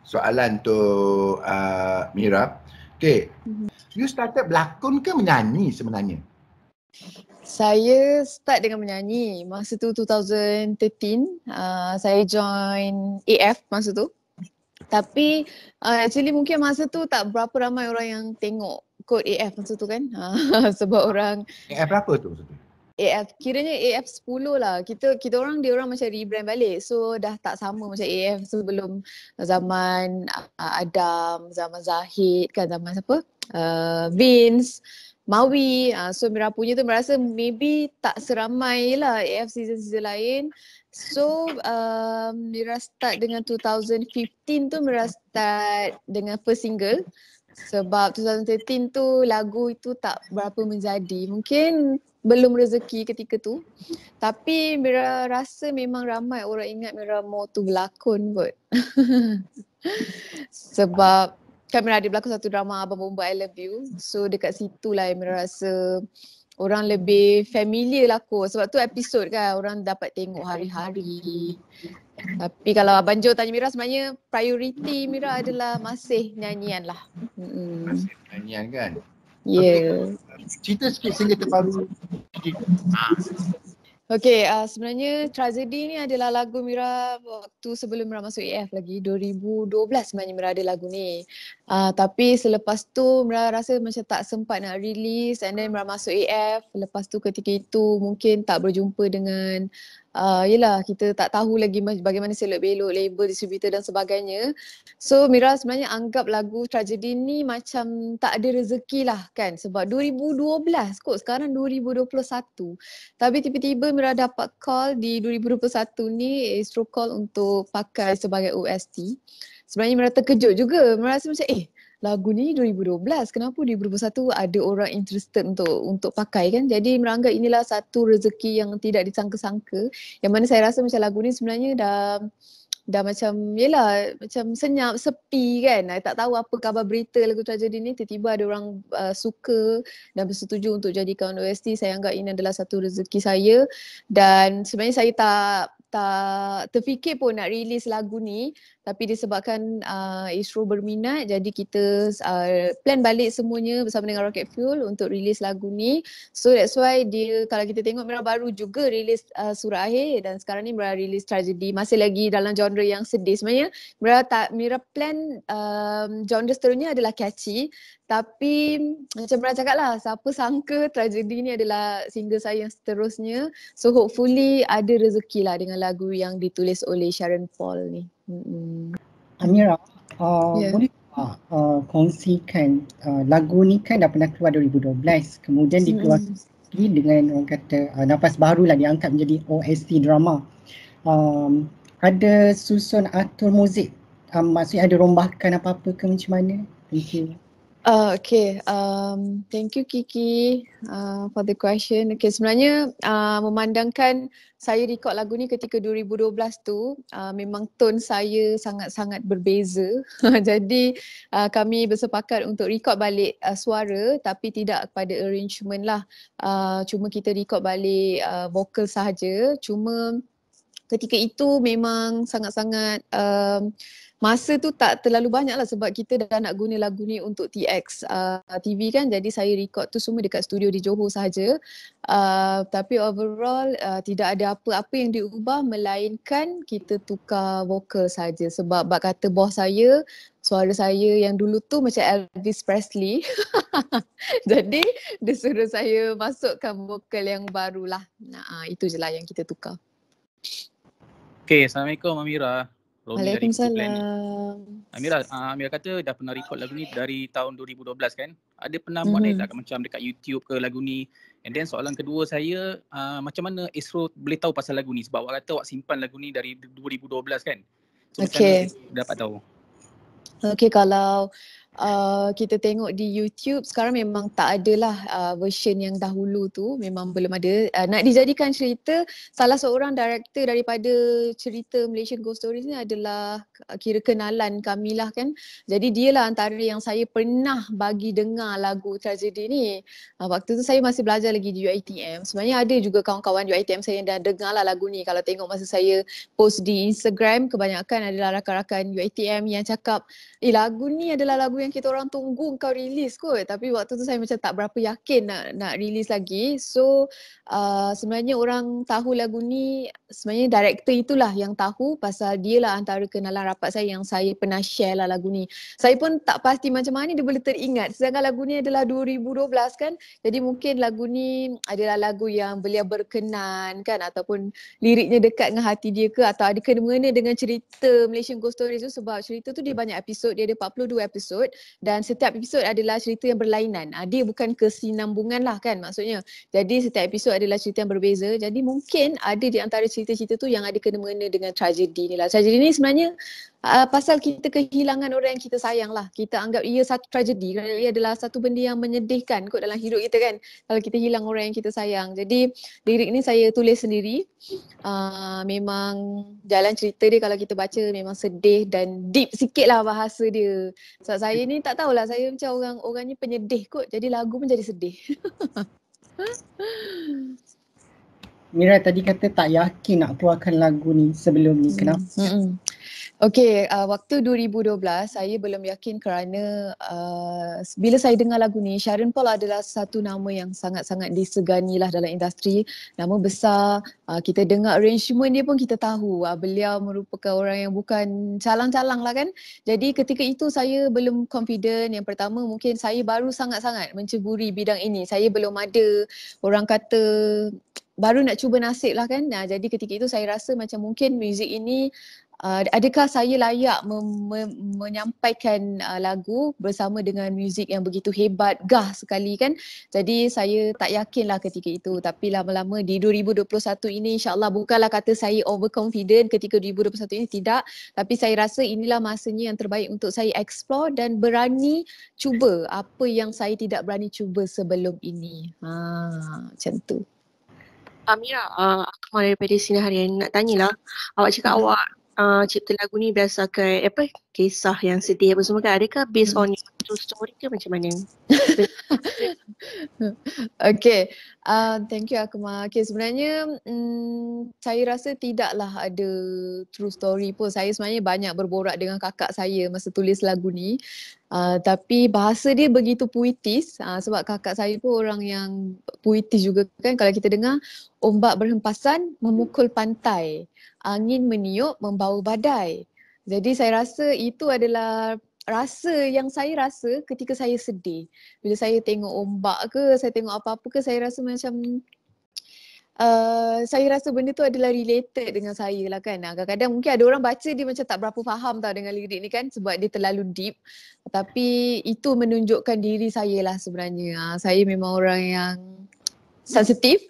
soalan untuk Mira. Okay, you started berlakon ke menyanyi sebenarnya? Saya start dengan menyanyi. Masa tu 2013, saya join AF masa tu. Tapi actually mungkin masa tu tak berapa ramai orang yang tengok kod AF masa tu kan. Sebab orang AF berapa tu masa tu? AF, kiranya AF 10 lah. Dia orang macam rebrand balik. So dah tak sama macam AF sebelum zaman Adam, zaman Zahid kan, zaman siapa? Vince, Mawi. So Mira punya tu merasa maybe tak seramai lah AF season-season lain. So Mira start dengan 2015 tu Mira start dengan first single. Sebab 2013 tu lagu itu tak berapa menjadi. Mungkin belum rezeki ketika tu. Tapi Mira rasa memang ramai orang ingat Mira more tu berlakon kot. Sebab kan Mira ada berlakon satu drama Abang Bomba I Love You. So dekat situ lah Mira rasa orang lebih familiar lah kot. Sebab tu episod kan orang dapat tengok hari-hari. Tapi kalau Abang Jo tanya Mira, sebenarnya priority Mira adalah masih nyanyian lah. Masih nyanyian kan? Ya. Okay. Cerita sikit single terbaru. Okay, sebenarnya Tragedy ni adalah lagu Mira waktu sebelum Mira masuk AF lagi. 2012 sebenarnya Mira ada lagu ni. Tapi selepas tu Mira rasa macam tak sempat nak release, and then Mira masuk AF. Lepas tu ketika itu mungkin tak berjumpa dengan yelah, kita tak tahu lagi bagaimana selok-belok label, distributor dan sebagainya. So Mira sebenarnya anggap lagu Tragedy ni macam tak ada rezeki lah kan. Sebab 2012 kot, sekarang 2021. Tapi tiba-tiba Mira dapat call di 2021 ni, Astro call untuk pakai sebagai OST. Sebenarnya Mira terkejut juga. Mira rasa macam lagu ni 2012, kenapa 2021 ada orang interested untuk pakai kan. Jadi Mira anggap inilah satu rezeki yang tidak disangka-sangka. Yang mana saya rasa macam lagu ni sebenarnya dah macam yelah, macam senyap, sepi kan. Tak tahu apa khabar berita lagu Tragedy ni, tiba-tiba ada orang suka dan bersetuju untuk jadikan OST. Saya anggap ini adalah satu rezeki saya, dan sebenarnya saya tak terfikir pun nak release lagu ni, tapi disebabkan Astro berminat, jadi kita plan balik semuanya bersama dengan Rocket Fuel untuk release lagu ni. So that's why dia, kalau kita tengok Mira baru juga release Surah Akhir, dan sekarang ni Mira release Tragedy, masih lagi dalam genre yang sedih. Sebenarnya Mira plan genre seterusnya adalah catchy, tapi macam Mira cakap lah, siapa sangka Tragedy ni adalah single saya yang seterusnya. So hopefully ada rezeki lah dengan lagu yang ditulis oleh Sharon Paul ni. Amira, boleh kongsikan lagu ni kan dah pernah keluar 2012, kemudian dikeluarkan dengan orang kata nafas baru lah, diangkat menjadi OST drama. Ada susun atur muzik, maksudnya ada rombakan apa-apa ke macam mana? Thank you. Okay, thank you Kiki for the question. Okay, sebenarnya memandangkan saya record lagu ni ketika 2012 tu, memang tone saya sangat-sangat berbeza. Jadi kami bersepakat untuk record balik suara, tapi tidak pada arrangement lah. Cuma kita record balik vokal sahaja. Cuma ketika itu memang sangat-sangat masa tu tak terlalu banyak lah, sebab kita dah nak guna lagu ni untuk TX TV kan. Jadi saya record tu semua dekat studio di Johor sahaja. Tapi overall tidak ada apa-apa yang diubah, melainkan kita tukar vokal saja. Sebab bak kata bos saya, suara saya yang dulu tu macam Elvis Presley. Jadi dia suruh saya masukkan vokal yang barulah. Itu je lah yang kita tukar. Okay, Assalamualaikum Amira. Waalaikumsalam. Amira kata dah pernah record lagu ni dari tahun 2012 kan? Ada pernah buat naik tak macam dekat YouTube ke lagu ni? And then soalan kedua saya, macam mana Astro boleh tahu pasal lagu ni? Sebab awak kata awak simpan lagu ni dari 2012 kan? So macam mana dapat tahu? Okay, kalau kita tengok di YouTube sekarang memang tak adalah version yang dahulu tu, memang belum ada. Nak dijadikan cerita, salah seorang director daripada cerita Malaysian Ghost Stories ni adalah kira kenalan kami lah kan. Jadi dia lah antara yang saya pernah bagi dengar lagu Tragedy ni. Waktu tu saya masih belajar lagi di UiTM. Sebenarnya ada juga kawan-kawan UiTM saya yang dah dengar lah lagu ni. Kalau tengok masa saya post di Instagram, kebanyakan adalah rakan-rakan UiTM yang cakap, lagu ni adalah lagu yang kita orang tunggu kau release kot. Tapi waktu tu saya macam tak berapa yakin nak release lagi. So sebenarnya orang tahu lagu ni, sebenarnya director itulah yang tahu pasal dia lah antara kenalan rapat saya yang saya pernah share lah lagu ni. Saya pun tak pasti macam mana dia boleh teringat. Sedangkan lagu ni adalah 2012 kan. Jadi mungkin lagu ni adalah lagu yang beliau berkenan kan, ataupun liriknya dekat dengan hati dia ke, atau ada kena-mengena dengan cerita Malaysian Ghost Stories tu, sebab cerita tu dia banyak episod, dia ada 42 episod dan setiap episod adalah cerita yang berlainan. Dia bukan kesinambungan lah kan maksudnya. Jadi setiap episod adalah cerita yang berbeza. Jadi mungkin ada di antara cerita-cerita tu yang ada kena-mengena dengan tragedi ni lah. Tragedi ni sebenarnya pasal kita kehilangan orang yang kita sayang lah. Kita anggap ia satu tragedi kerana ia adalah satu benda yang menyedihkan kot dalam hidup kita kan, kalau kita hilang orang yang kita sayang. Jadi lirik ni saya tulis sendiri. Memang jalan cerita dia kalau kita baca memang sedih dan deep sikit lah bahasa dia. Sebab saya ni tak tahulah, saya macam orangnya penyedih kot, jadi lagu pun jadi sedih. Mira tadi kata tak yakin nak keluarkan lagu ni sebelum ni. Kenapa? Okey, waktu 2012 saya belum yakin kerana bila saya dengar lagu ni, Sharon Paul adalah satu nama yang sangat-sangat disegani lah dalam industri. Nama besar, kita dengar arrangement dia pun kita tahu beliau merupakan orang yang bukan calang-calang lah kan. Jadi ketika itu saya belum confident. Yang pertama mungkin saya baru sangat-sangat menceburi bidang ini. Saya belum ada, orang kata baru nak cuba nasib lah kan. Jadi ketika itu saya rasa macam mungkin muzik ini adakah saya layak menyampaikan lagu bersama dengan muzik yang begitu hebat, gah sekali kan. Jadi saya tak yakin lah ketika itu. Tapi lama-lama di 2021 ini, insyaAllah, bukanlah kata saya overconfident ketika 2021 ini, tidak. Tapi saya rasa inilah masanya yang terbaik untuk saya explore dan berani cuba apa yang saya tidak berani cuba sebelum ini. Macam tu. Mira, aku mau daripada Sinar Harian nak tanyalah. Awak cakap awak cipta lagu ni berdasarkan kisah yang sedih apa semua kan. Adakah based on true story ke macam mana? Okay, thank you Akmal. Okay, sebenarnya saya rasa tidaklah ada true story pun. Saya sebenarnya banyak berborak dengan kakak saya masa tulis lagu ni. Tapi bahasa dia begitu puitis, sebab kakak saya pun orang yang puitis juga kan. Kalau kita dengar, ombak berhempasan memukul pantai, angin meniup membawa badai. Jadi saya rasa itu adalah rasa yang saya rasa ketika saya sedih. Bila saya tengok ombak ke, saya tengok apa-apa ke, saya rasa macam saya rasa benda tu adalah related dengan saya lah kan. Kadang-kadang mungkin ada orang baca dia macam tak berapa faham tau dengan lirik ni kan, sebab dia terlalu deep. Tapi itu menunjukkan diri saya lah sebenarnya. Saya memang orang yang sensitif.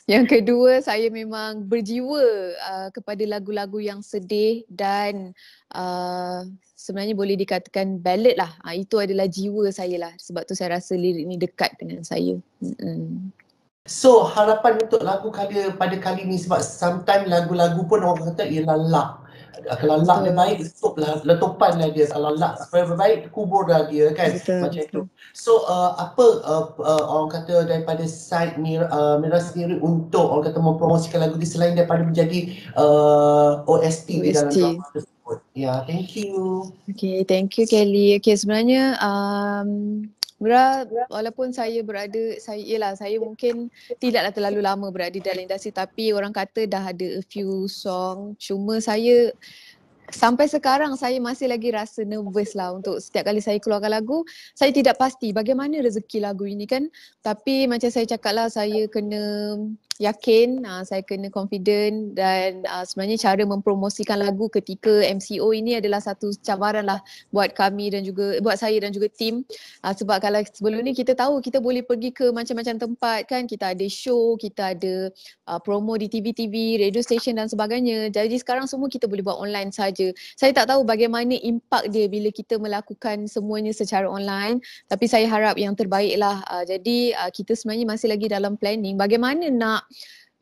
Yang kedua, saya memang berjiwa kepada lagu-lagu yang sedih dan sebenarnya boleh dikatakan ballad lah. Itu adalah jiwa saya lah. Sebab tu saya rasa lirik ni dekat dengan saya. So harapan untuk lagu pada kali ni, sebab sometimes lagu-lagu pun orang kata ialah luck. Kalau luck dia baik, letupan lah dia. Kalau luck baik, kuburlah dia kan. Macam itu. So apa orang kata daripada side Mira sendiri untuk orang kata mempromosikan lagu ni selain daripada menjadi OST di dalam drama tersebut. Ya, thank you. Okay, thank you Kelly. Okay, sebenarnya walaupun saya saya mungkin tidaklah terlalu lama berada dalam industri, tapi orang kata dah ada a few song. Cuma saya sampai sekarang saya masih lagi rasa nervous lah untuk setiap kali saya keluarkan lagu. Saya tidak pasti bagaimana rezeki lagu ini kan. Tapi macam saya cakap lah, saya kena yakin, saya kena confident dan sebenarnya cara mempromosikan lagu ketika MCO ini adalah satu cabaran lah buat kami dan juga buat saya dan juga tim. Sebab kalau sebelum ni kita tahu kita boleh pergi ke macam-macam tempat kan, kita ada show, kita ada promo di TV-TV, radio station dan sebagainya. Jadi sekarang semua kita boleh buat online saja. saja. Saya tak tahu bagaimana impak dia bila kita melakukan semuanya secara online, tapi saya harap yang terbaik lah. Jadi kita sebenarnya masih lagi dalam planning bagaimana nak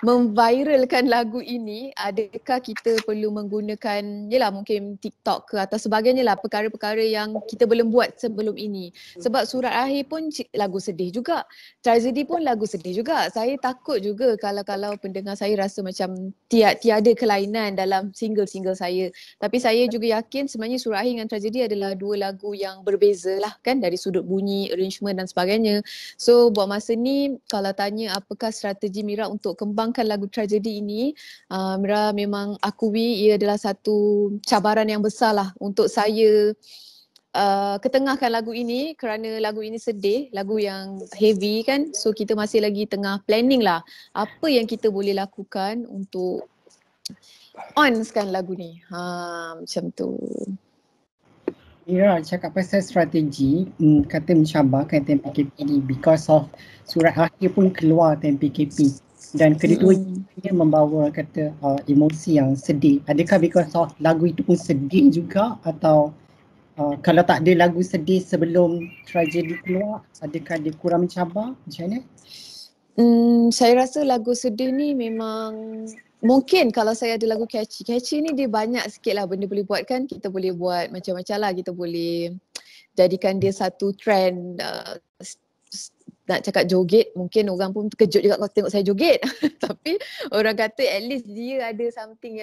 memviralkan lagu ini. Adakah kita perlu menggunakan yelah mungkin TikTok ke atau sebagainya lah, perkara-perkara yang kita belum buat sebelum ini. Sebab Surat Akhir pun lagu sedih juga, Tragedi pun lagu sedih juga. Saya takut juga kalau pendengar saya rasa macam tiada kelainan dalam single-single saya. Tapi saya juga yakin sebenarnya Surat Akhir dengan Tragedi adalah dua lagu yang berbeza lah kan, dari sudut bunyi, arrangement dan sebagainya. So buat masa ni kalau tanya apakah strategi Mira untuk kembangkan lagu Tragedi ini, Mira memang akui ia adalah satu cabaran yang besar lah untuk saya ketengahkan lagu ini, kerana lagu ini sedih, lagu yang heavy kan. So kita masih lagi tengah planning lah apa yang kita boleh lakukan untuk on-kan lagu ni. Macam tu. Mira cakap pasal strategi, kata mencabarkan TMPKP ni because of Surat Akhir pun keluar TMPKP dan kedua-duanya membawa kata emosi yang sedih. Adakah because of lagu itu pun sedih juga, atau kalau tak ada lagu sedih sebelum Tragedi keluar, adakah dia kurang mencabar? Macam mana? Saya rasa lagu sedih ni memang mungkin kalau saya ada lagu catchy. Catchy ni dia banyak sikit lah benda boleh buat kan. Kita boleh buat macam-macam lah. Kita boleh jadikan dia satu trend. Nak cakap joget, mungkin orang pun terkejut juga kalau tengok saya joget. Tapi orang kata at least dia ada something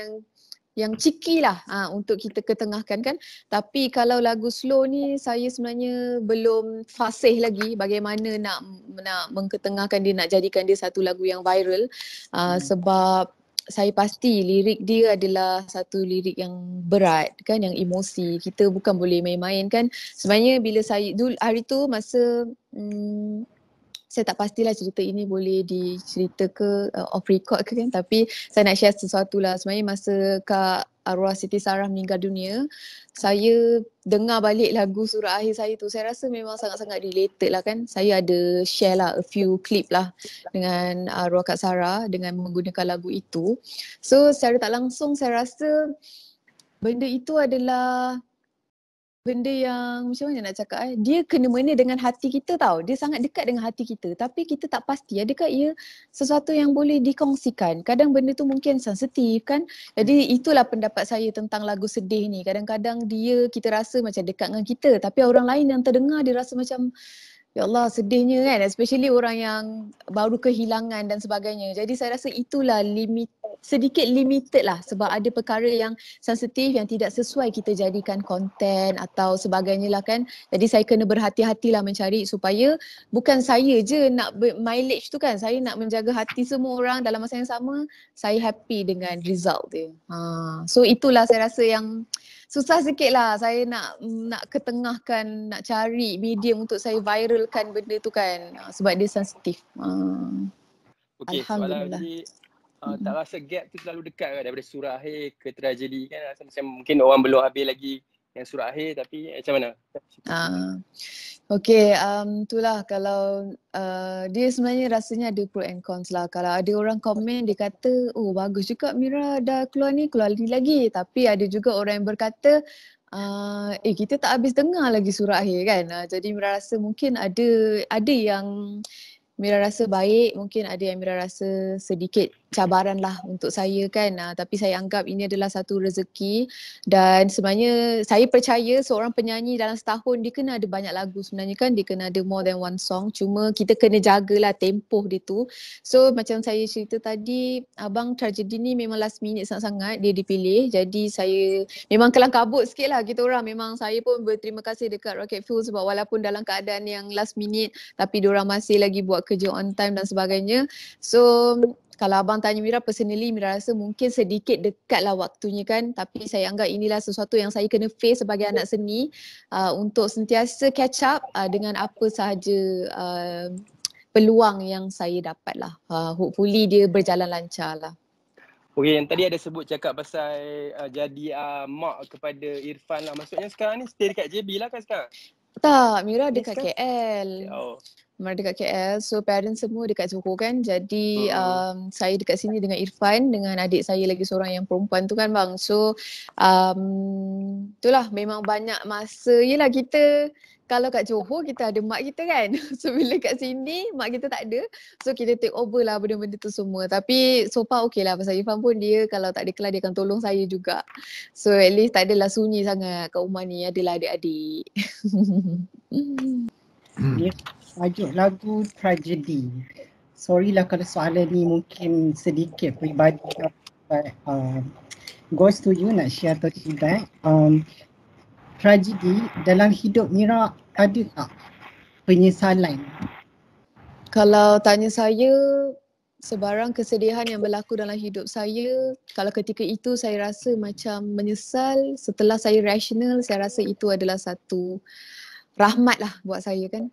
yang cheeky lah untuk kita ketengahkan kan. Tapi kalau lagu slow ni saya sebenarnya belum fasih lagi bagaimana nak mengketengahkan dia, nak jadikan dia satu lagu yang viral. Sebab saya pasti lirik dia adalah satu lirik yang berat kan, yang emosi. Kita bukan boleh main-main kan. Sebenarnya bila saya dulu hari tu masa saya tak pastilah cerita ini boleh dicerita ke off record ke kan, tapi saya nak share sesuatu lah. Sebenarnya masa Kak Arwah Siti Sarah meninggal dunia, saya dengar balik lagu Surat Akhir saya tu, saya rasa memang sangat-sangat related lah kan. Saya ada share lah a few clip lah dengan Arwah Kak Sarah dengan menggunakan lagu itu. So secara tak langsung saya rasa benda itu adalah benda yang macam mana nak cakap dia kena-mena dengan hati kita tau. Dia sangat dekat dengan hati kita, tapi kita tak pasti adakah ia sesuatu yang boleh dikongsikan. Kadang benda tu mungkin sensitif kan. Jadi itulah pendapat saya tentang lagu sedih ni. Kadang-kadang kita rasa macam dekat dengan kita, tapi orang lain yang terdengar dia rasa macam ya Allah sedihnya kan, especially orang yang baru kehilangan dan sebagainya. Jadi saya rasa itulah sedikit limited lah, sebab ada perkara yang sensitif yang tidak sesuai kita jadikan konten atau sebagainya lah kan. Jadi saya kena berhati-hatilah mencari supaya bukan saya je nak mileage tu kan, saya nak menjaga hati semua orang dalam masa yang sama, saya happy dengan result dia. So itulah saya rasa yang susah sikit lah saya nak ketengahkan, nak cari medium untuk saya viralkan benda tu kan, sebab dia sensitif. Okey, soalan lagi, tak rasa gap tu terlalu dekat kan daripada Surat Akhir ke Tragedi kan? Rasa macam mungkin orang belum habis lagi yang Surat Akhir, tapi macam mana? Okey, itulah kalau dia sebenarnya rasanya ada pro and cons lah. Kalau ada orang komen dia kata, oh bagus juga Mira dah keluar ni lagi. Tapi ada juga orang yang berkata, kita tak habis dengar lagi Surat Akhir kan. Jadi Mira rasa mungkin ada yang Mira rasa baik, mungkin ada yang Mira rasa sedikit cabaran lah untuk saya kan. Tapi saya anggap ini adalah satu rezeki, dan sebenarnya saya percaya seorang penyanyi dalam setahun dia kena ada banyak lagu sebenarnya kan. Dia kena ada more than one song, cuma kita kena jagalah tempoh dia tu. So macam saya cerita tadi, abang Tragedi ni memang last minute sangat-sangat dia dipilih. Jadi saya memang kelang kabut sikit lah kita orang. Memang saya pun berterima kasih dekat Rocket Fuel sebab walaupun dalam keadaan yang last minute tapi diorang masih lagi buat kerja on time dan sebagainya. So kalau abang tanya Mira personally, Mira rasa mungkin sedikit dekat lah waktunya kan. Tapi saya anggap inilah sesuatu yang saya kena face sebagai anak seni, untuk sentiasa catch up dengan apa sahaja peluang yang saya dapat lah. Hopefully dia berjalan lancar lah. Okey, yang tadi ada sebut cakap pasal jadi mak kepada Irfan lah. Maksudnya sekarang ni stay dekat JB lah kan sekarang? Tak, Mira dekat KL. Mira dekat KL. So parents semua dekat Johor kan. Jadi saya dekat sini dengan Irfan, dengan adik saya lagi seorang yang perempuan tu kan bang. So itulah memang banyak masa. Yelah kita kalau kat Johor kita ada mak kita kan. So bila kat sini mak kita tak ada. So kita take over lah benda-benda tu semua. Tapi so far okay lah pasal Irfan pun dia kalau tak ada kelas dia akan tolong saya juga. So at least tak adalah sunyi sangat kat rumah ni. Adalah adik-adik. Dia tajuk lagu Tragedy. Sorry lah kalau soalan ni mungkin sedikit peribadi. Goes to you nak share atau tidak. Tragedi dalam hidup Mira ada tak penyesalan? Kalau tanya saya, sebarang kesedihan yang berlaku dalam hidup saya, kalau ketika itu saya rasa macam menyesal, setelah saya rasional, saya rasa itu adalah satu rahmat lah buat saya kan.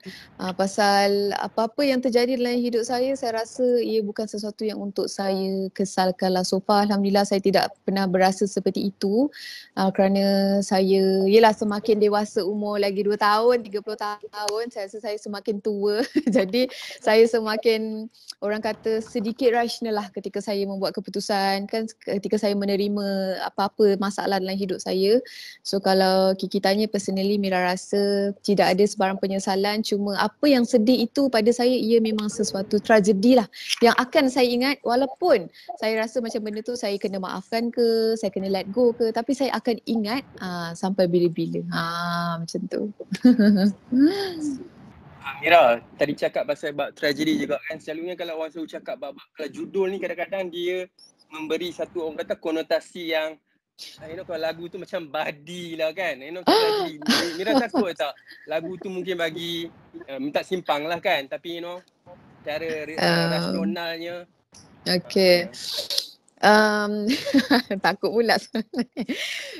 Pasal apa-apa yang terjadi dalam hidup saya rasa ia bukan sesuatu yang untuk saya kesalkan lah. So far alhamdulillah saya tidak pernah berasa seperti itu. Kerana saya, yelah semakin dewasa umur lagi 2 tahun, 30 tahun, saya rasa saya semakin tua. Jadi saya semakin orang kata sedikit rasional lah ketika saya membuat keputusan kan, ketika saya menerima apa-apa masalah dalam hidup saya. So kalau Kiki tanya personally, Mira rasa tidak ada sebarang penyesalan, cuma apa yang sedih itu pada saya ia memang sesuatu tragedi lah yang akan saya ingat walaupun saya rasa macam benda tu saya kena maafkan ke, saya kena let go ke, tapi saya akan ingat sampai bila-bila. Macam tu. Mira, tadi cakap pasal bab tragedi juga kan. Selalunya kalau orang selalu cakap bab judul ni kadang-kadang dia memberi satu orang kata konotasi yang kalau lagu tu macam badi lah kan. Tragedi. Mira takut tak lagu tu mungkin bagi minta simpang lah kan. Tapi cara rasionalnya. Okay. Takut pula.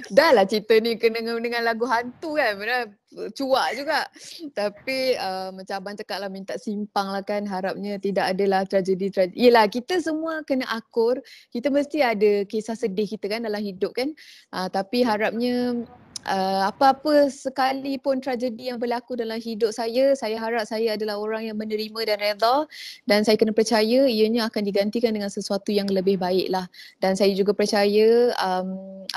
Dah lah cerita ni kena dengan lagu hantu kan. Benar cuak juga. Tapi macam abang cakap lah minta simpang lah kan. Harapnya tidak adalah tragedi. Yelah kita semua kena akur. Kita mesti ada kisah sedih kita kan dalam hidup kan. Tapi harapnya apa-apa sekalipun tragedi yang berlaku dalam hidup saya harap saya adalah orang yang menerima dan redha, dan saya kena percaya ianya akan digantikan dengan sesuatu yang lebih baik lah. Dan saya juga percaya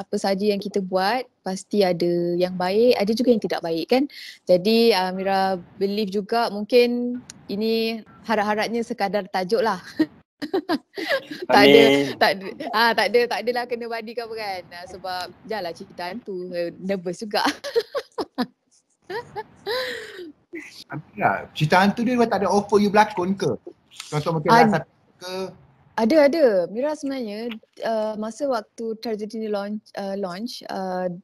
apa saja yang kita buat pasti ada yang baik, ada juga yang tidak baik kan. Jadi Mira believe juga mungkin ini harap-harapnya sekadar tajuk lah. tak adalah kena badi ke apa kan. Sebab janganlah cerita hantu, nervous juga. Cerita hantu dia tak ada offer you berlakon ke? Contoh mungkin satu ke? Ada. Mira sebenarnya masa waktu tragedi ni launch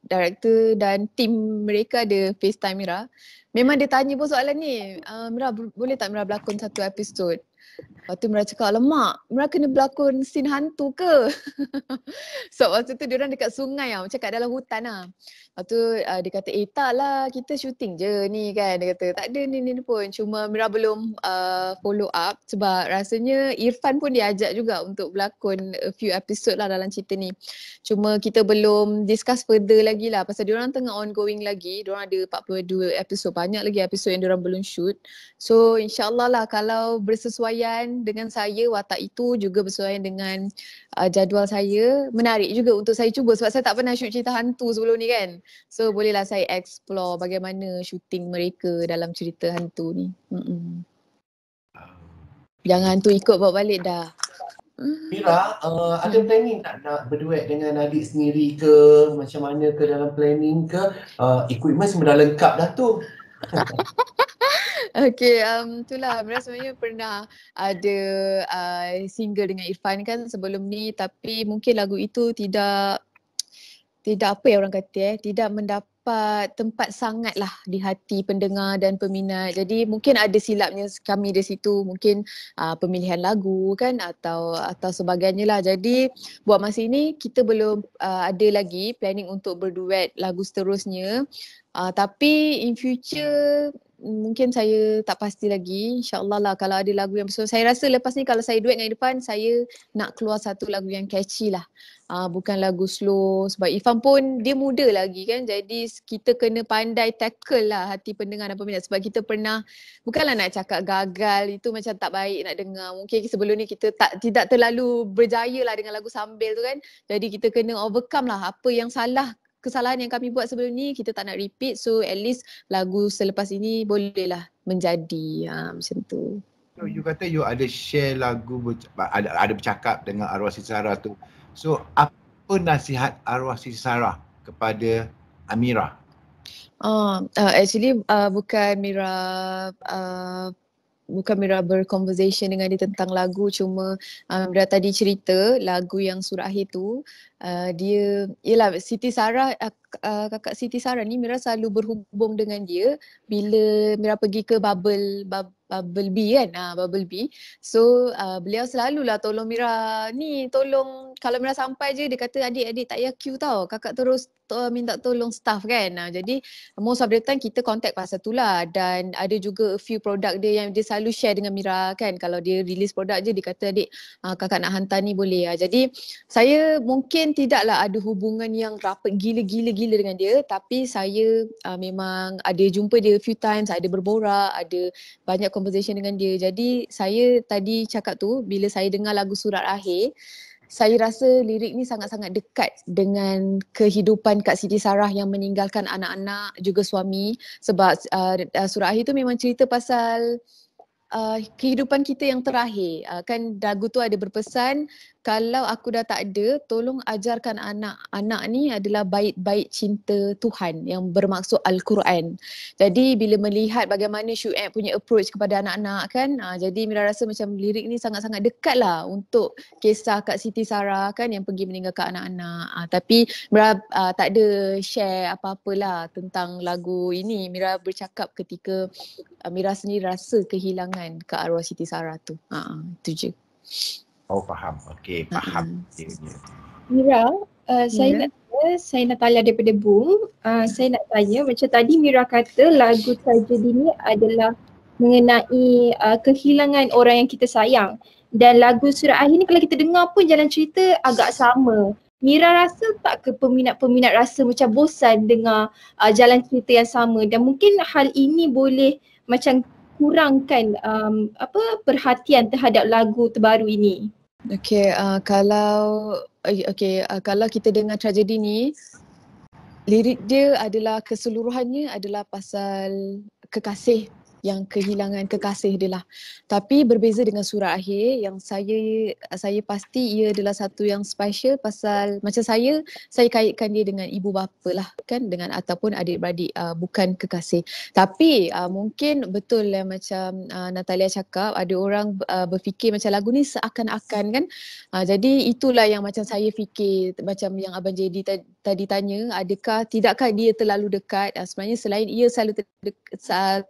director dan tim mereka ada FaceTime Mira. Memang dia tanya pun soalan ni, Mira boleh tak Mira berlakon satu episod? Lepas tu Mira cakap, alamak Mira kena berlakon scene hantu ke? So waktu tu diorang dekat sungai macam kat dalam hutan lah. Lepas tu dia kata tak lah kita shooting je ni kan. Dia kata tak ada ni pun. Cuma Mira belum follow up sebab rasanya Irfan pun diajak juga untuk berlakon a few episode lah dalam cerita ni. Cuma kita belum discuss further lagi lah pasal diorang tengah ongoing lagi. Diorang ada 42 episod, banyak lagi episod yang diorang belum shoot. So insyaAllah lah kalau bersesuaian dengan saya, watak itu juga bersesuaian dengan jadual saya, menarik juga untuk saya cuba sebab saya tak pernah shoot cerita hantu sebelum ni kan. So bolehlah saya explore bagaimana shooting mereka dalam cerita hantu ni. Jangan hantu ikut bawa balik dah. Mira, ada planning tak nak berduet dengan adik sendiri ke? Macam mana ke dalam planning ke? Equipment semua dah lengkap dah tu. Okay, itulah Mira sebenarnya pernah ada single dengan Irfan kan sebelum ni, tapi mungkin lagu itu tidak apa ya orang kata tidak mendapat tempat sangat lah di hati pendengar dan peminat. Jadi mungkin ada silapnya kami di situ, mungkin pemilihan lagu kan atau sebagainya lah. Jadi buat masa ini kita belum ada lagi planning untuk berduet lagu seterusnya. Tapi in future mungkin saya tak pasti lagi. InsyaAllah lah kalau ada lagu yang besar. Saya rasa lepas ni kalau saya duet dengan Irfan, saya nak keluar satu lagu yang catchy lah. Bukan lagu slow sebab Irfan pun dia muda lagi kan. Jadi kita kena pandai tackle lah hati pendengar dan peminat sebab kita pernah, bukanlah nak cakap gagal, itu macam tak baik nak dengar. Mungkin sebelum ni kita tidak terlalu berjaya lah dengan lagu Sambil tu kan. Jadi kita kena overcome lah apa yang kesalahan yang kami buat sebelum ni kita tak nak repeat. So at least lagu selepas ini bolehlah menjadi macam tu. So you kata you ada share lagu, ada bercakap dengan arwah Siti Sarah tu. So apa nasihat arwah Siti Sarah kepada Amira? Actually bukan Mira berconversation dengan dia tentang lagu, cuma Mira tadi cerita lagu yang surah akhir tu, dia ialah Siti Sarah, kakak Siti Sarah ni Mira selalu berhubung dengan dia bila Mira pergi ke Bubble Bee kan, Bubble Bee. So beliau selalulah tolong Mira ni, tolong kalau Mira sampai je dia kata adik tak payah queue tau, kakak terus minta tolong staff kan. Jadi most of the time kita contact pasal tu lah, dan ada juga a few produk dia yang dia selalu share dengan Mira kan. Kalau dia release produk je dia kata adik kakak nak hantar ni boleh. Jadi saya mungkin tidaklah ada hubungan yang rapat gila-gila dengan dia, tapi saya memang ada jumpa dia a few times, ada berborak, ada banyak conversation dengan dia. Jadi saya tadi cakap tu, bila saya dengar lagu Surat Akhir, saya rasa lirik ni sangat-sangat dekat dengan kehidupan Kak Siti Sarah yang meninggalkan anak-anak juga suami. Sebab Surat Akhir tu memang cerita pasal kehidupan kita yang terakhir. Kan lagu tu ada berpesan, kalau aku dah tak ada, tolong ajarkan anak-anak ni adalah bait-bait cinta Tuhan yang bermaksud Al-Quran. Jadi bila melihat bagaimana Syuaib punya approach kepada anak-anak kan, jadi Mira rasa macam lirik ni sangat-sangat dekat lah untuk kisah Kak Siti Sarah kan yang pergi meninggalkan anak-anak. Tapi Mira tak ada share apa-apalah tentang lagu ini. Mira bercakap ketika Mira sendiri rasa kehilangan ke arwah Siti Sarah tu. Itu je. Oh faham. Okey, faham. Mira, saya nak tanya daripada Boom. Saya nak tanya macam tadi Mira kata lagu Tragedy ni adalah mengenai kehilangan orang yang kita sayang. Dan lagu Surat Akhir ni kalau kita dengar pun jalan cerita agak sama. Mira rasa tak ke peminat-peminat rasa macam bosan dengar jalan cerita yang sama, dan mungkin hal ini boleh macam kurangkan perhatian terhadap lagu terbaru ini. Kalau kita dengar Tragedy ni, lirik dia adalah keseluruhannya adalah pasal kekasih yang kehilangan kekasih dia lah. Tapi berbeza dengan Surat Akhir yang saya pasti ia adalah satu yang special pasal macam saya kaitkan dia dengan ibu bapa lah kan, dengan ataupun adik-beradik, bukan kekasih. Tapi mungkin betul lah macam Natalia cakap, ada orang berfikir macam lagu ni seakan-akan kan. Jadi itulah yang macam saya fikir, macam yang Abang JD tadi tanya, tidakkah dia terlalu dekat? Sebenarnya selain ia selalu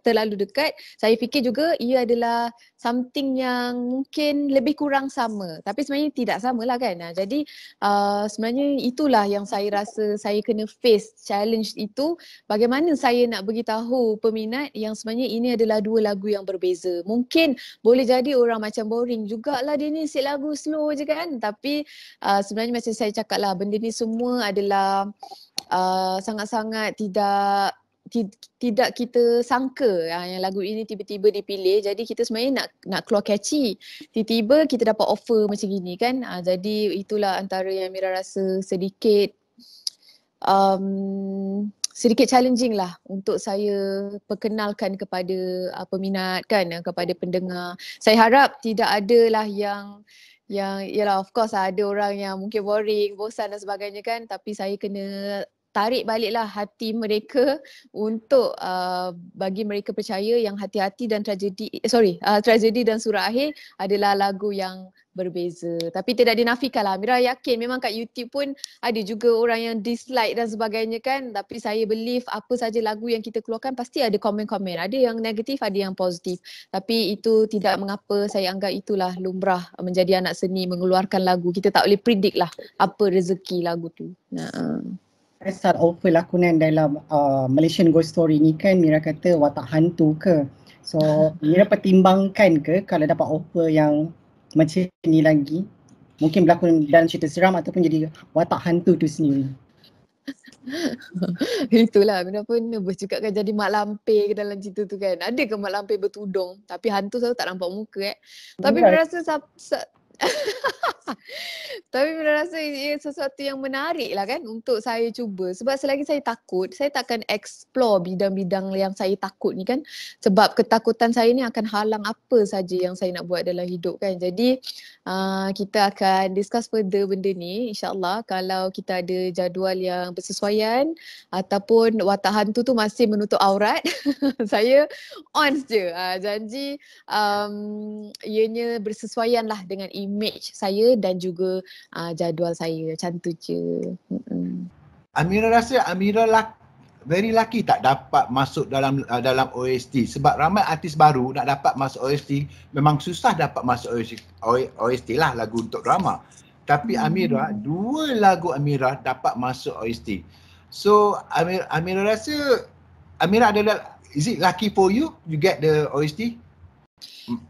terlalu dekat, saya fikir juga ia adalah something yang mungkin lebih kurang sama. Tapi sebenarnya tidak sama lah kan. Jadi sebenarnya itulah yang saya rasa saya kena face challenge itu. Bagaimana saya nak beritahu peminat yang sebenarnya ini adalah dua lagu yang berbeza. Mungkin boleh jadi orang macam boring jugalah dia ni set lagu slow je kan. Tapi sebenarnya macam saya cakap lah, benda ni semua adalah sangat-sangat tidak kita sangka yang lagu ini tiba-tiba dipilih. Jadi kita sebenarnya nak keluar catchy, tiba-tiba kita dapat offer macam gini kan. Jadi itulah antara yang Mira rasa sedikit challenging lah untuk saya perkenalkan kepada peminat kan, kepada pendengar. Saya harap tidak adalah yang yalah, of course ada orang yang mungkin boring, bosan dan sebagainya kan, tapi saya kena tarik baliklah hati mereka untuk bagi mereka percaya yang Hati-Hati dan Tragedy dan Surat Akhir adalah lagu yang berbeza. Tapi tidak dinafikan lah, Mira yakin memang kat YouTube pun ada juga orang yang dislike dan sebagainya kan. Tapi saya believe apa saja lagu yang kita keluarkan pasti ada komen-komen. Ada yang negatif, ada yang positif. Tapi itu tidak mengapa, saya anggap itulah lumrah menjadi anak seni, mengeluarkan lagu. Kita tak boleh predict lah apa rezeki lagu tu. Asal offer lakonan dalam Malaysian Ghost Story ni kan Mira kata watak hantu ke. So Mira pertimbangkan ke kalau dapat offer yang macam ni lagi. Mungkin berlakon dalam cerita seram ataupun jadi watak hantu tu sendiri. Itulah, Mira pun nervous juga kan jadi mak lampir ke dalam cerita tu kan. Ada ke mak lampir bertudung tapi hantu selalu tak nampak muka Tapi Mira rasa tapi Mira rasa ia sesuatu yang menarik lah kan untuk saya cuba. Sebab selagi saya takut, saya takkan explore bidang-bidang yang saya takut ni kan. Sebab ketakutan saya ni akan halang apa saja yang saya nak buat dalam hidup kan. Jadi kita akan discuss further benda ni insyaAllah kalau kita ada jadual yang bersesuaian ataupun watak hantu tu masih menutup aurat. Saya on je. Janji ianya bersesuaian lah dengan image saya dan juga jadual saya. Macam tu je. Amira rasa Amira very lucky tak dapat masuk dalam OST sebab ramai artis baru nak dapat masuk OST memang susah dapat masuk OST lah lagu untuk drama. Tapi Amira, 2 lagu Amira dapat masuk OST. So Amira rasa Amira adalah, is it lucky for you get the OST?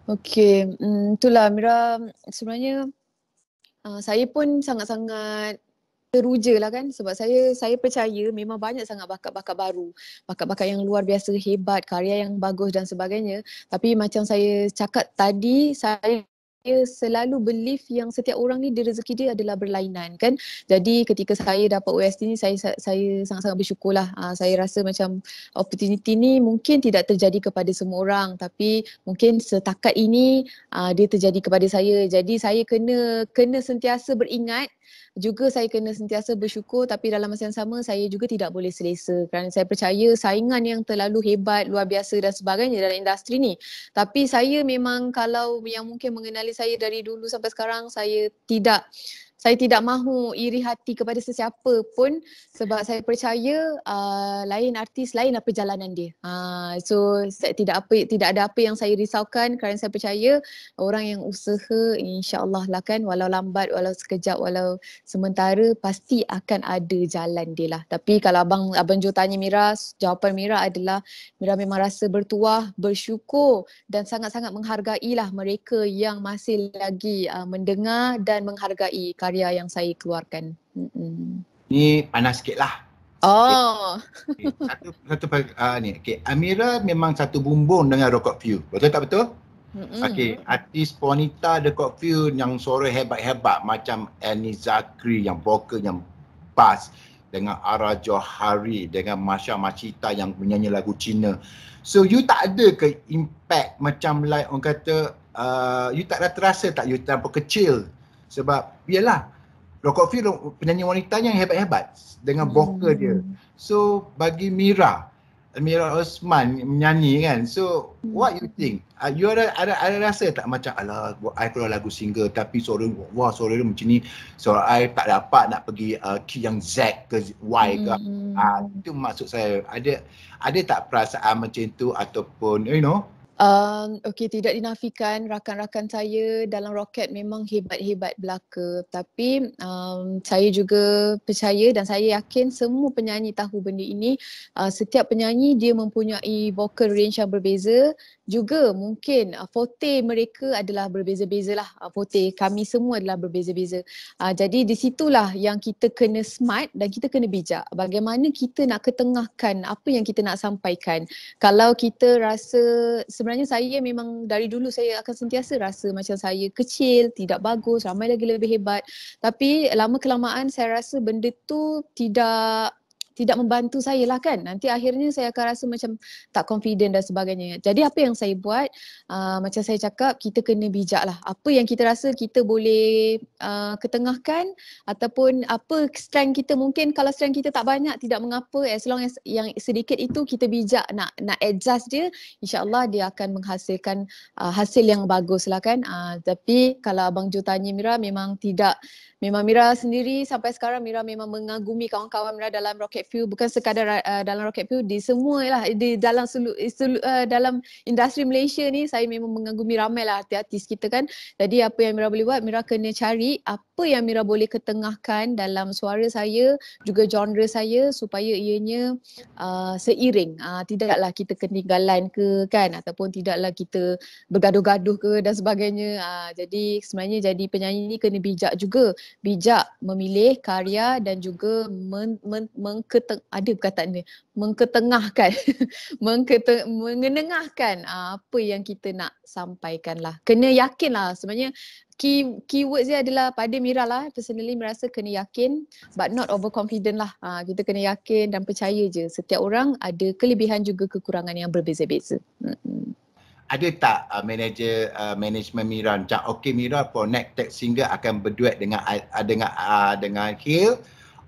Okay, itulah Amira sebenarnya saya pun sangat-sangat teruja lah kan sebab saya percaya memang banyak sangat bakat-bakat baru, bakat-bakat yang luar biasa hebat, karya yang bagus dan sebagainya. Tapi macam saya cakap tadi, saya selalu believe yang setiap orang ni rezeki dia adalah berlainan kan. Jadi ketika saya dapat OST ni saya sangat-sangat bersyukur lah. Saya rasa macam opportunity ni mungkin tidak terjadi kepada semua orang tapi mungkin setakat ini dia terjadi kepada saya. Jadi saya kena sentiasa beringat, juga saya kena sentiasa bersyukur tapi dalam masa yang sama saya juga tidak boleh selesa kerana saya percaya saingan yang terlalu hebat, luar biasa dan sebagainya dalam industri ni. Tapi saya memang kalau yang mungkin mengenali saya dari dulu sampai sekarang saya tidak mahu iri hati kepada sesiapa pun sebab saya percaya lain artis, lainlah perjalanan dia. So tidak ada apa yang saya risaukan kerana saya percaya orang yang usaha insya-Allah lah kan, walau lambat, walau sekejap, walau sementara pasti akan ada jalan dia lah. Tapi kalau Abang Jo tanya Mira, jawapan Mira adalah Mira memang rasa bertuah, bersyukur dan sangat-sangat menghargai lah mereka yang masih lagi mendengar dan menghargai karya yang saya keluarkan. Ni panas sikit lah. Oh. Okay. Ni. Okay. Amira memang satu bumbung dengan Record View. Betul tak betul? Okay. Artis wanita Record View yang suara hebat-hebat macam Annie Zakri yang vokal yang bass dengan Ara Johari dengan Masha Machita yang menyanyi lagu Cina. So you tak ada ke impact macam like orang kata you tak terasa tak you terlalu kecil? Sebab yalah Record View penyanyi wanitanya yang hebat-hebat dengan vokal dia. So bagi Mira Osman menyanyi kan. So what you think? You ada rasa tak macam alah I keluar lagu single tapi suara dia macam ni. Suara I tak dapat nak pergi key yang Z ke Y ke. Itu maksud saya. Ada tak perasaan macam tu ataupun you know? Okey, tidak dinafikan rakan-rakan saya dalam Rocket memang hebat-hebat belaka. Tapi saya juga percaya dan saya yakin semua penyanyi tahu benda ini. Setiap penyanyi dia mempunyai vocal range yang berbeza. Juga mungkin forte mereka adalah berbeza-beza lah. Forte kami semua adalah berbeza-beza. Jadi di situlah yang kita kena smart dan kita kena bijak. Bagaimana kita nak ketengahkan apa yang kita nak sampaikan. Kalau kita rasa sebenarnya saya memang dari dulu saya akan sentiasa rasa macam saya kecil, tidak bagus, ramai lagi lebih hebat. Tapi lama kelamaan saya rasa benda tu tidak membantu saya lah kan. Nanti akhirnya saya akan rasa macam tak confident dan sebagainya. Jadi apa yang saya buat, macam saya cakap, kita kena bijak lah. Apa yang kita rasa kita boleh ketengahkan ataupun apa strength kita, mungkin kalau strength kita tak banyak tidak mengapa, as long as yang sedikit itu kita bijak nak adjust dia, insyaAllah dia akan menghasilkan hasil yang bagus lah kan. Tapi kalau Abang Jo tanya Mira, memang tidak memang Mira sendiri sampai sekarang Mira memang mengagumi kawan-kawan Mira dalam Rocket Fuel, bukan sekadar dalam Rocket Fuel, di semua lah, di dalam dalam industri Malaysia ni saya memang mengagumi ramai lah artis-artis kita kan. Jadi apa yang Mira boleh buat, Mira kena cari apa yang Mira boleh ketengahkan dalam suara saya, juga genre saya supaya ianya seiring. Tidaklah kita ketinggalan ke kan, ataupun tidaklah kita bergaduh-gaduh ke dan sebagainya. Jadi sebenarnya jadi penyanyi ni kena bijak juga. Bijak memilih karya dan juga mengketengahkan mengenengahkan apa yang kita nak sampaikan lah. Kena yakin lah sebenarnya. Keywords dia adalah pada Mira lah, personally merasa kena yakin but not overconfident lah. Kita kena yakin dan percaya je setiap orang ada kelebihan juga kekurangan yang berbeza-beza. Ada tak manager management Mira macam okay Mira for next single akan berduet dengan Hale,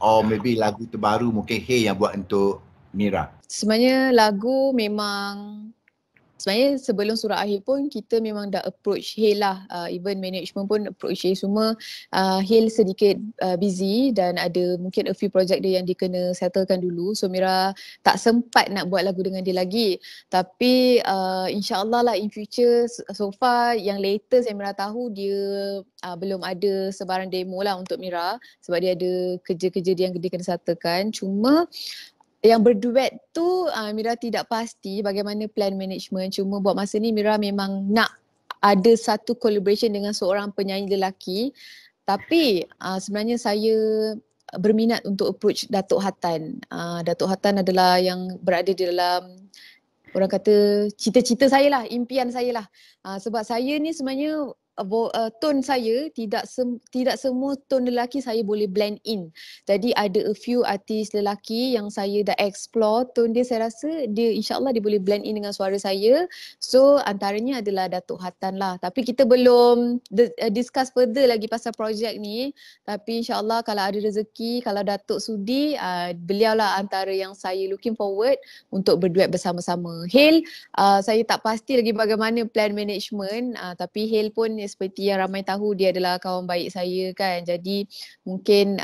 or maybe lagu terbaru mungkin Hale yang buat untuk Mira? Sebenarnya lagu memang sebenarnya sebelum surah akhir pun kita memang dah approach Hale lah, even management pun approach Hale semua. Hale sedikit busy dan ada mungkin a few project dia yang dia kena settlekan dulu, so Mira tak sempat nak buat lagu dengan dia lagi. Tapi insyaAllah lah in future, so far yang latest yang Mira tahu dia belum ada sebarang demo lah untuk Mira sebab dia ada kerja-kerja dia yang dia kena settlekan. Cuma yang berduet tu Mira tidak pasti bagaimana plan management. Cuma buat masa ni Mira memang nak ada satu collaboration dengan seorang penyanyi lelaki. Tapi sebenarnya saya berminat untuk approach Datuk Hatan. Datuk Hatan adalah yang berada di dalam, orang kata, cita-cita saya lah, impian saya lah. Sebab saya ni sebenarnya tone saya tidak semua tone lelaki saya boleh blend in. Jadi ada a few artis lelaki yang saya dah explore tone dia, saya rasa dia insyaAllah dia boleh blend in dengan suara saya. So antaranya adalah Datuk Hatan lah. Tapi kita belum discuss further lagi pasal projek ni. Tapi insyaAllah kalau ada rezeki, kalau Datuk sudi, beliau lah antara yang saya looking forward untuk berduet bersama-sama. Hale, saya tak pasti lagi bagaimana plan management, tapi Hale pun seperti yang ramai tahu dia adalah kawan baik saya kan. Jadi mungkin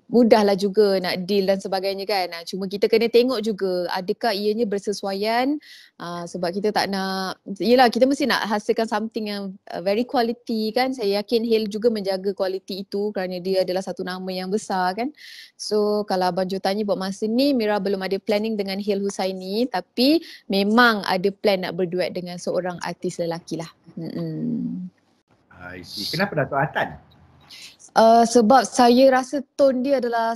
mudahlah juga nak deal dan sebagainya kan. Cuma kita kena tengok juga adakah ianya bersesuaian, sebab kita tak nak, yelah kita mesti nak hasilkan something yang very quality kan. Saya yakin Hale juga menjaga quality itu kerana dia adalah satu nama yang besar kan. So kalau Abang Jo tanya buat masa ni, Mira belum ada planning dengan Hale Husaini, tapi memang ada plan nak berduet dengan seorang artis lelaki lah. I see. Kenapa Datuk Hatan? Sebab saya rasa tone dia adalah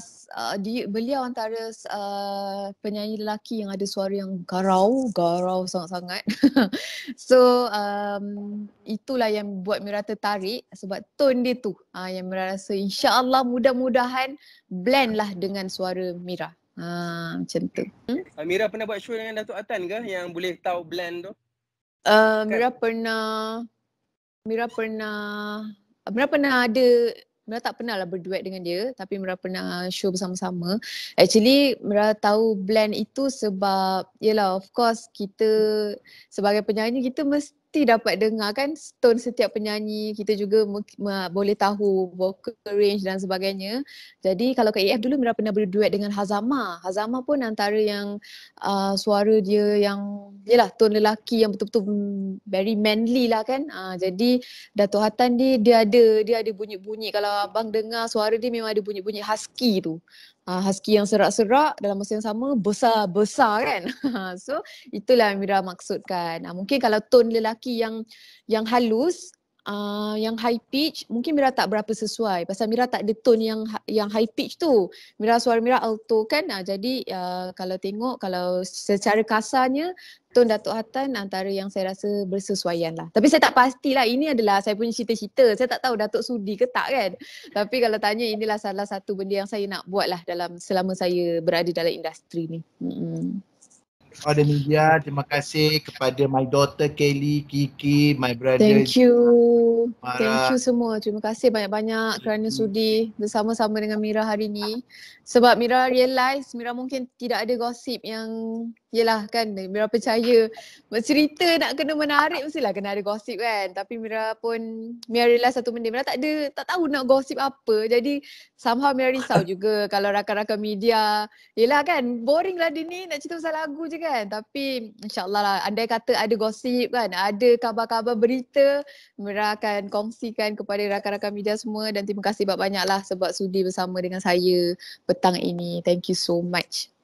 beliau antara penyanyi lelaki yang ada suara yang garau sangat-sangat. So itulah yang buat Mira tertarik sebab tone dia tu yang Mira rasa insya-Allah mudah-mudahan blend lah dengan suara Mira. Macam tu. Mira pernah buat show dengan Datuk Hatan ke yang boleh tahu blend tu? Mira tak pernah lah berduet dengan dia, tapi Mira pernah show bersama-sama. Actually Mira tahu blend itu sebab yelah of course kita sebagai penyanyi kita mesti dapat dengar kan tone setiap penyanyi, kita juga boleh tahu vocal range dan sebagainya. Jadi kalau kat EF dulu Mira pernah berduet dengan Hazama. Hazama pun antara yang suara dia yang yelah tone lelaki yang betul-betul very manly lah kan. Jadi Datuk Hatan dia ada bunyi-bunyi, kalau abang dengar suara dia memang ada bunyi-bunyi husky tu. Husky yang serak-serak dalam masa yang sama besar-besar kan. So itulah yang Mira maksudkan. Mungkin kalau tone lelaki yang halus, yang high pitch, mungkin Mira tak berapa sesuai pasal Mira tak ada tone yang high pitch tu. Suara Mira alto kan. Jadi kalau tengok, kalau secara kasarnya tone Datuk Hatan antara yang saya rasa bersesuaian lah. Tapi saya tak pastilah, ini adalah saya punya cita-cita. Saya tak tahu Datuk sudi ke tak kan. Tapi kalau tanya, inilah salah satu benda yang saya nak buat lah selama saya berada dalam industri ni. Kepada media, terima kasih kepada my daughter Kelly, Kiki, my brother. Thank you. Mara. Thank you semua. Terima kasih banyak-banyak kerana sudi bersama-sama dengan Mira hari ni. Sebab Mira realise Mira mungkin tidak ada gosip yang yelah kan Mira percaya cerita nak kena menarik mestilah kena ada gosip kan. Tapi Mira realise satu benda, Mira tak tahu nak gosip apa. Jadi somehow Mira risau juga kalau rakan-rakan media, yelah kan boring lah dia ni nak cerita pasal lagu je kan. Tapi insyaAllah lah andai kata ada gosip kan, ada kabar-kabar berita, Mira akan kongsikan kepada rakan-rakan media semua. Dan terima kasih banyak-banyak lah sebab sudi bersama dengan saya petang ini. Thank you so much.